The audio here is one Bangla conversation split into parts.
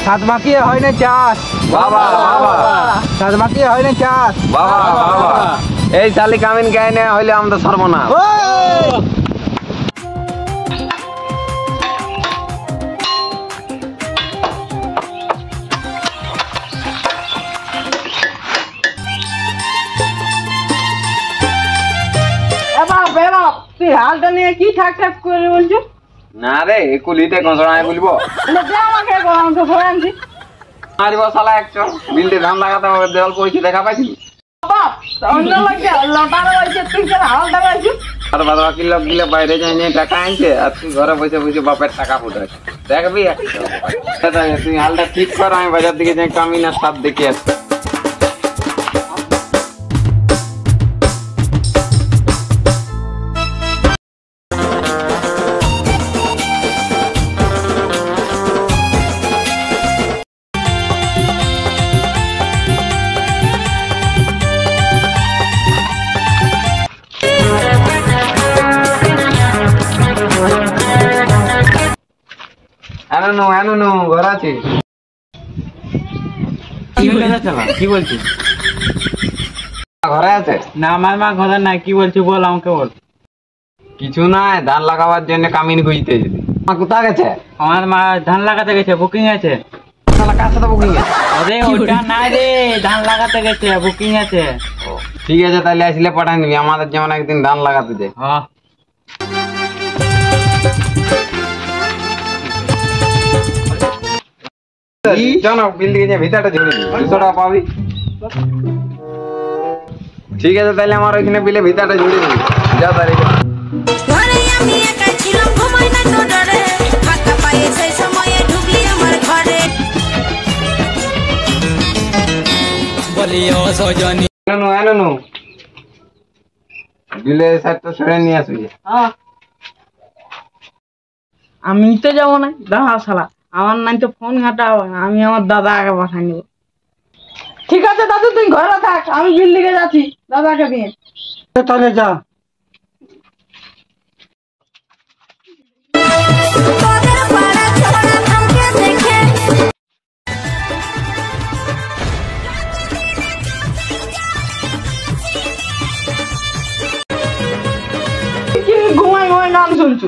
সাত মাখিয়ে হয় না চাষ। বাবা বাবা সাত মাখিয়ে হয় না চাষ। বাবা বাবা এই শালি কামিন গায়ে না হইলে আমাদের সর্বনাশ। তুই হালটা নিয়ে কি ঠাক ঠাক করে বলছো? না রে কুলিতে গজড়ায় বলবো আমাকে ঘরে আনছি। মারিব শালা একচর বিলতে ধান লাগাতে হবে দেওয়াল পয়সা দেখা পাইছিস? অন্য লোককে লটারে বলছে তুই কেন হালটা বলছিস? আর বাদ বাকি লোক গিলে বাইরে যাই নিয়ে টাকা আনছে আর তুই ঘরে বসে বসে বাপের টাকা ফুটাচ্ছিস। দেখবি তুই হালটা ঠিক কর, আমি বাজার দিকে যাই কামিন আর সাপ দেখে আসছি। ঘর আছে কি বলছিস? ঘরে আছে না আমার মা ঘরে নাই। কি বলছি বল, আমাকে বল। কিছু নাই, ধান লাগাবার জন্য কামিন খুঁজতে যদি। মা কোথায় গেছে? আমার মা ধান লাগাতে গেছে, বুকিং আছে। কার সাথে বুকিং আছে? আরে ওটা নাই রে, ধান লাগাতে গেছে, বুকিং আছে। ঠিক আছে তাহলে আসলে পাঠাই দিবি, আমাদের যেমন একদিন ধান লাগাতে যাই। হ্যাঁ জানো বিল দিকে ভিতরটা ঝুড়ি 200 টাকা পাবি। ঠিক আছে তাহলে আমার ওইখানে বিলে ভিতরটা ঝুড়ি দিবি। যা তারিখ ঘরে আমি একা ছিলাম, ঘুমাই না তো ডরে, ফাঁকা পায়ে সেই সময়ে ঢুকলি আমার ঘরে। বলিও সজনী এনো বিলে সাইডটা সরে নিয়ে আসবি। আমি তো যাবো না, দাঁড়া শালা, আমার নাই তো ফোন ঘাটা হবে না, আমি আমার দাদা আগে পাঠাই নিব। ঠিক আছে দাদু তুই ঘরে থাক, আমি বিল্ডিংয়ে যাচ্ছি দাদাকে নিয়ে। তাহলে যা। তোদের পাড়া ছোড়া আমাকে দেখে কি ঘুমাই গান শুনছু?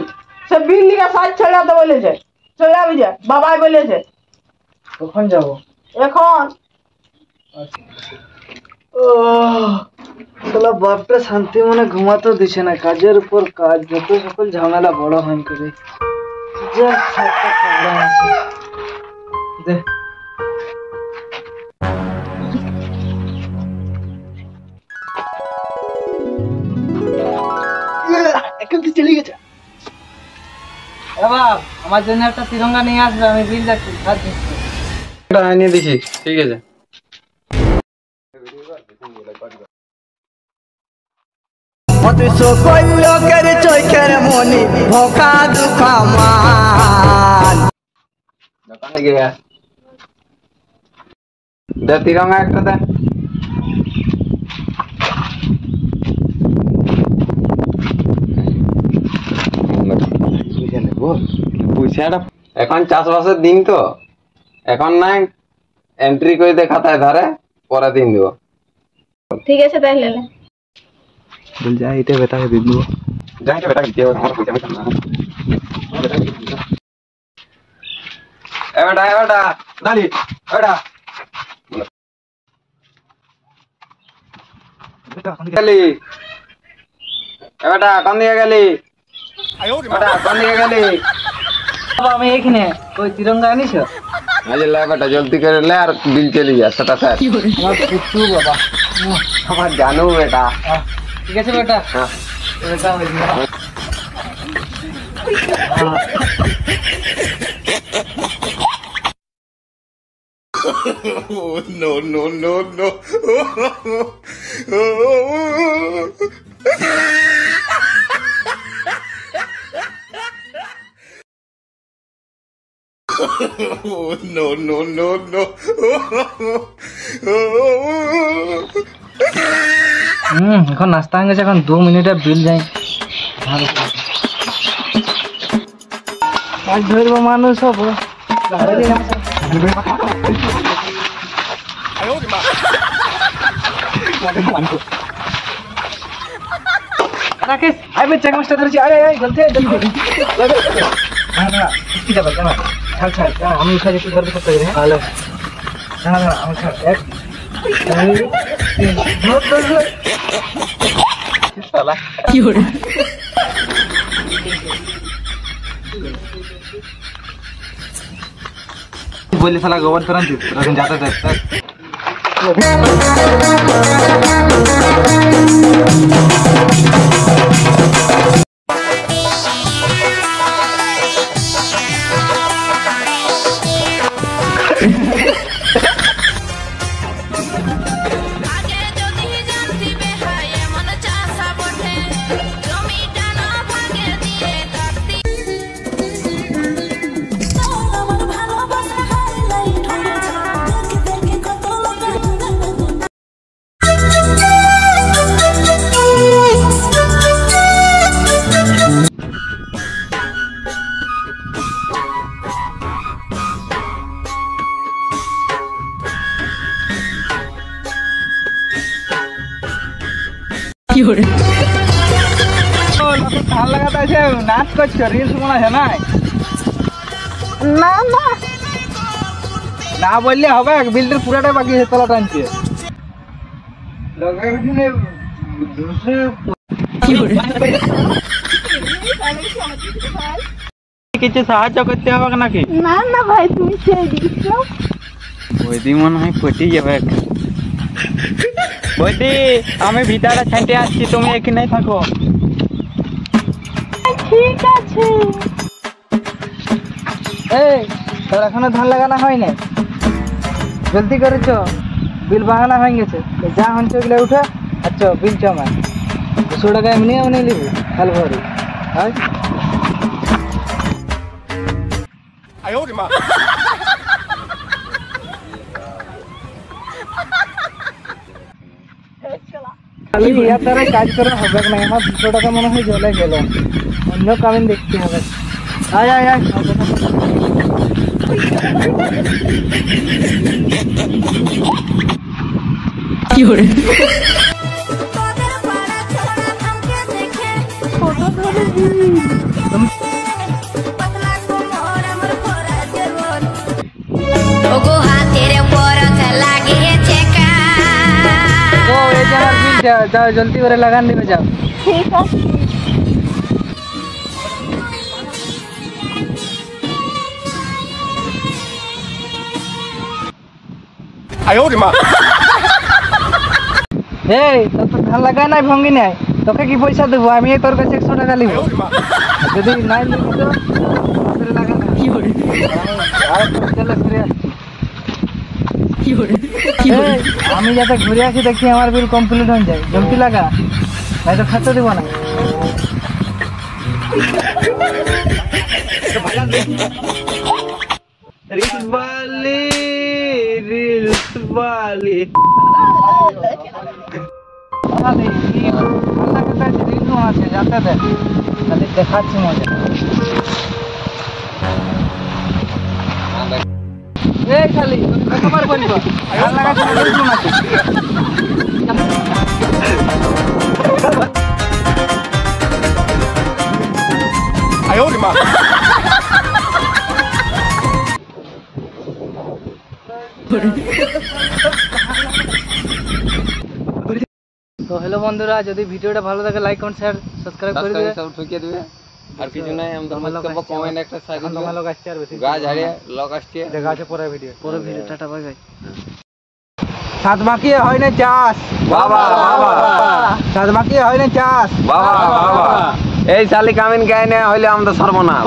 সে বিল্ডিংয়ে সাইড ছেড়াতে বলেছে, চলে যাবি যা, বাবাই বলেছে। কখন যাব? এখন বাপটা শান্তি মনে ঘুমাতে দিছে না, কাজের উপর কাজ, যত সকল ঝামেলা বড় হয় করে। এখন তো চলে গেছে। বাবা আমার জন্য একটা তিরঙ্গা নিয়ে আসবে, আমি বিল যাচ্ছি। নিয়ে দিছি। ঠিক আছে দে তিরঙ্গা একটা দে। এখন চাষবাসের দিন তো, এখন নাই এন্ট্রি করে দে খাতায় ধারে, পরে দিন দিব। ঠিক আছে তাহলে বল যা, এটা বেটাকে দিয়ে দিব। যাই বেটা দিতে হবে, আমার পয়সা পয়সা না। এবারটা দালি এবারটা গেলি, এবারটা কোন দিকে গেলি? এবারটা কোন দিকে গেলি? বাবা আমি এইখানে ওই তিরঙ্গা আনিস। আজ লে বেটা জলদি করে লে আর বিল চলে যা সেটা স্যার। আমার পুত্র বাবা, আমার জানো বেটা। ঠিক আছে বেটা। হ্যাঁ বেটা হয়ে গেল। No. No. এখন নাস্তা হয়ে গেছে, এখন 2 মিনিটে বিল যাই। কাজ ধরবো মানুষ হবো। রাকেশ আই বে চেক মাস্টার ধরেছি আয় আয় জলদি জলদি না না কি যাবে না ছাড় ছাড় আমি উঠে যেতে ধরতে করতে গেলে হ্যালো না না আমি ছাড় এক ধর ধর শালা কি হলো বলি শালা গোবর তরন দিস এখন যাতে দেখ আগে যদি জানতি বেহাই এমন চাষা বটে জমিটা না ভাগে দিয়ে কাটতি আমার ভালোবাসা হাইলাইট হয়ে যায় দেখে দেখে কত লোক কি হলো ধান লাগাতে আছে নাচ করছো রিলস মনে হয় না না না না বললে হবে বিল্ডের পুরাটাই বাকি আছে তলা টানছে কি হলো কিছু সাহায্য করতে হবে নাকি না না ভাই তুমি ছেড়ে দিচ্ছো ওই দিন মনে হয় পটি যাবে বৌদি আমি ভিতরে ছাইটে আসছি তুমি এখানেই থাকো ঠিক আছে এই তোর এখনো ধান লাগানো হয় না জলদি করেছ বিল বাহানা হয়ে গেছে যা হচ্ছে ওগুলো উঠে আচ্ছা বিল জমা 200 টাকা এমনি এমনি নিবি কাল ভরি হয় খালি ইয়া তারা কাজ করা হবে না আমার 200 টাকা মনে হয় জলে গেল অন্য কামিন দেখতে হবে আয় আয় আয় কি হলো তোদের পাড়া ছোড়া থামকে দেখে ফটো ধরে পাতলা কোমর আমার ভরা জীবন ওগো হাতের উপর লাগিয়েছে কা তো এই যে আমার বিল যাও জলদি করে লাগান দিবে যাও ঠিক আছে এই তোর তো ধান লাগায় নাই ভঙ্গি নাই তোকে কি পয়সা দেবো আমি তোর কাছে 100 টাকা নিব যদি নাই নিবি তো তোরে লাগা না কি হলো আর চলে ফিরে আসছি কি হলো কি হলো এই, আমি যাতে ঘুরে আসি দেখি আমার বিল কমপ্লিট হয়ে যায় জলদি লাগা নাই তো খাতে দেবো না আছে যাতে দেখ খালি দেখাচ্ছি মজা এই খালি কতবার বলবো আর লাগাচ্ছি রিলস আছে তো হ্যালো বন্ধুরা যদি ভিডিওটা ভালো লাগে লাইক কমেন্ট শেয়ার সাবস্ক্রাইব করে দিবে সব ঠকিয়ে দিবে আর কিছু নাই আমাদের তোমার লোক মত আসছে কমেন্ট একটা সাইড তোমার লোক আসছে আর বেশি গাছ হারিয়ে লোক আসছে দেখা আছে পরের ভিডিও টাটা বাই বাই সাত বাকি হয় না চাষ বাবা বাবা সাত বাকি হয় না চাষ বাবা বাবা এই শালি কামিন গায় না হইলে আমাদের সর্বনাশ